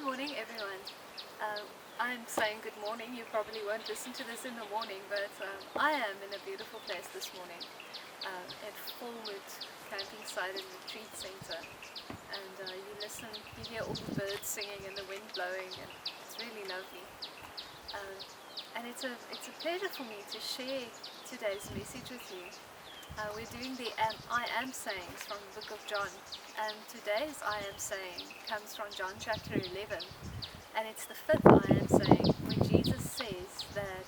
Good morning, everyone. I'm saying good morning. You probably won't listen to this in the morning, but I am in a beautiful place this morning at Fullwood Camping Site and Retreat Center. And you hear all the birds singing and the wind blowing, and it's really lovely. And it's a pleasure for me to share today's message with you. We're doing the I am sayings from the book of John, and today's I am saying comes from John chapter 11, and it's the fifth I am saying, where Jesus says that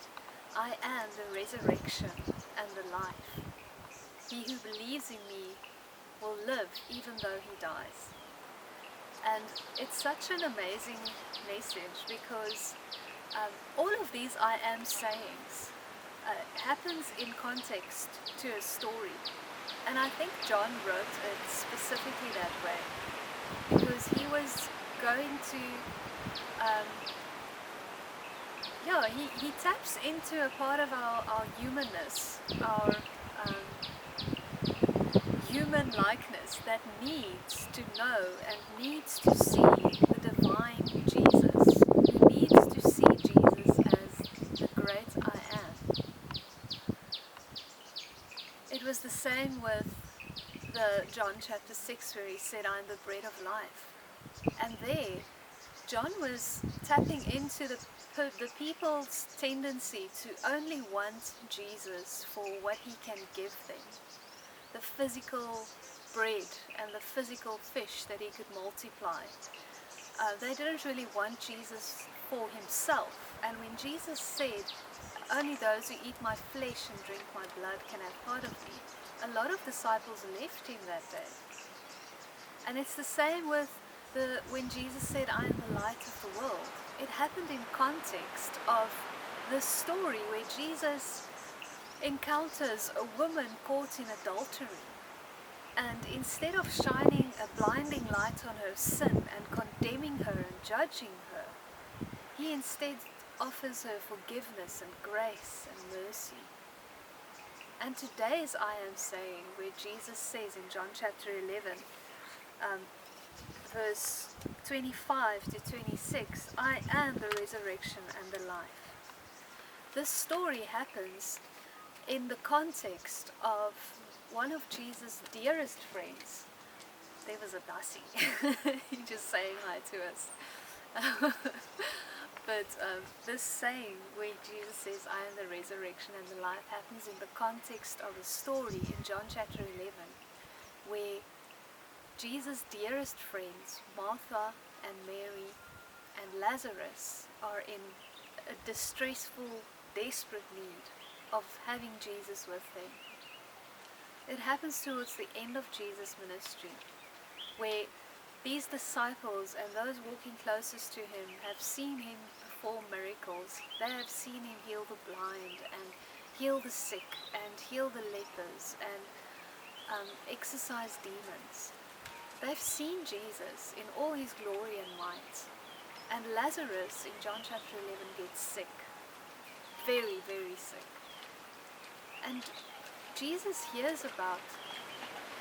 I am the resurrection and the life. He who believes in me will live even though he dies. And it's such an amazing message because all of these I am sayings happens in context to a story, and I think John wrote it specifically that way because he was going to he taps into a part of our humanness, our human likeness that needs to know and needs to see the divine Jesus, who needs to see Jesus as the great I am. It was the same with the John chapter 6 where he said, I am the bread of life. And there, John was tapping into the people's tendency to only want Jesus for what he can give them. The physical bread and the physical fish that he could multiply. They didn't really want Jesus for himself. And when Jesus said, only those who eat my flesh and drink my blood can have part of me, a lot of disciples left him that day. And it's the same with when Jesus said, I am the light of the world. It happened in context of the story where Jesus encounters a woman caught in adultery. And instead of shining a blinding light on her sin and condemning her and judging her, he instead offers her forgiveness and grace and mercy. And today's I am saying, where Jesus says in John chapter 11, verse 25 to 26, I am the resurrection and the life. This story happens in the context of one of Jesus' dearest friends. There was a Dasi. He's just saying hi to us. But this saying where Jesus says, I am the resurrection and the life, happens in the context of a story in John chapter 11, where Jesus' dearest friends, Martha and Mary and Lazarus, are in a distressful, desperate need of having Jesus with them. It happens towards the end of Jesus' ministry, where these disciples and those walking closest to him have seen him perform miracles. They have seen him heal the blind and heal the sick and heal the lepers and exorcise demons. They've seen Jesus in all his glory and might. And Lazarus in John chapter 11 gets sick. Very, very sick. And Jesus hears about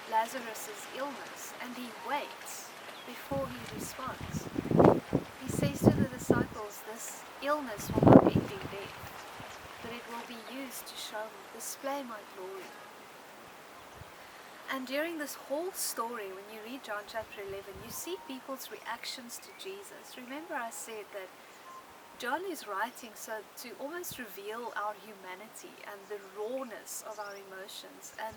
Lazarus' illness and he waits before he responds. He says to the disciples, this illness will not end in death, but it will be used to show me, display my glory. And during this whole story, when you read John chapter 11, you see people's reactions to Jesus. Remember I said that John is writing so to almost reveal our humanity and the rawness of our emotions and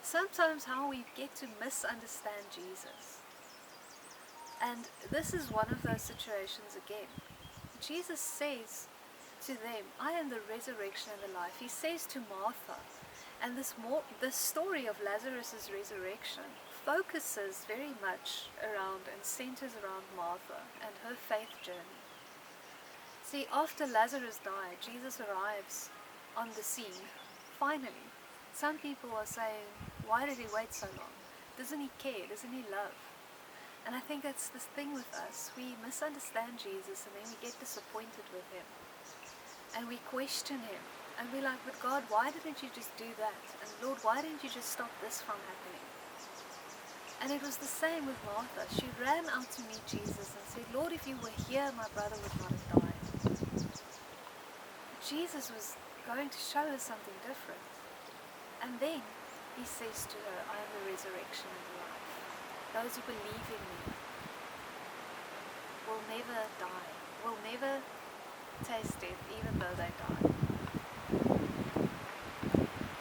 sometimes how we get to misunderstand Jesus. And this is one of those situations again. Jesus says to them, I am the resurrection and the life. He says to Martha, and this story of Lazarus' resurrection focuses very much around and centers around Martha and her faith journey. See, after Lazarus died, Jesus arrives on the scene, finally. Some people are saying, why did he wait so long? Doesn't he care? Doesn't he love? And I think that's the thing with us. We misunderstand Jesus and then we get disappointed with him. And we question him. And we're like, but God, why didn't you just do that? And Lord, why didn't you just stop this from happening? And it was the same with Martha. She ran out to meet Jesus and said, Lord, if you were here, my brother would not have died. But Jesus was going to show her something different. And then he says to her, I am the resurrection and the life. Those who believe in me will never die, will never taste death, even though they die.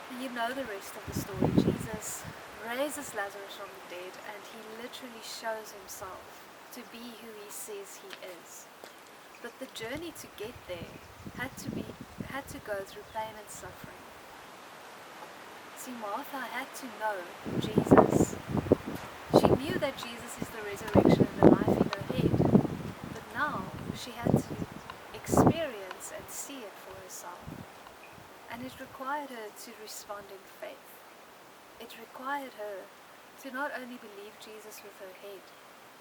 And you know the rest of the story. Jesus raises Lazarus from the dead, and he literally shows himself to be who he says he is. But the journey to get there had to go through pain and suffering. See, Martha had to know Jesus. She knew that Jesus is the resurrection and the life in her head, but now she had to experience and see it for herself. And it required her to respond in faith. It required her to not only believe Jesus with her head,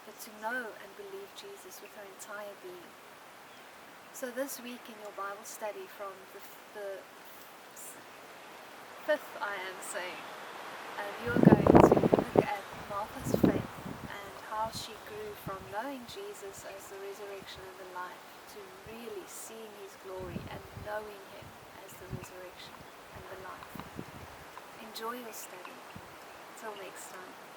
but to know and believe Jesus with her entire being. So this week in your Bible study from the fifth I am saying, you're going to look at Martha's faith and how she grew from knowing Jesus as the resurrection and the life to really seeing his glory and knowing him as the resurrection and the life. Enjoy your study. Until next time.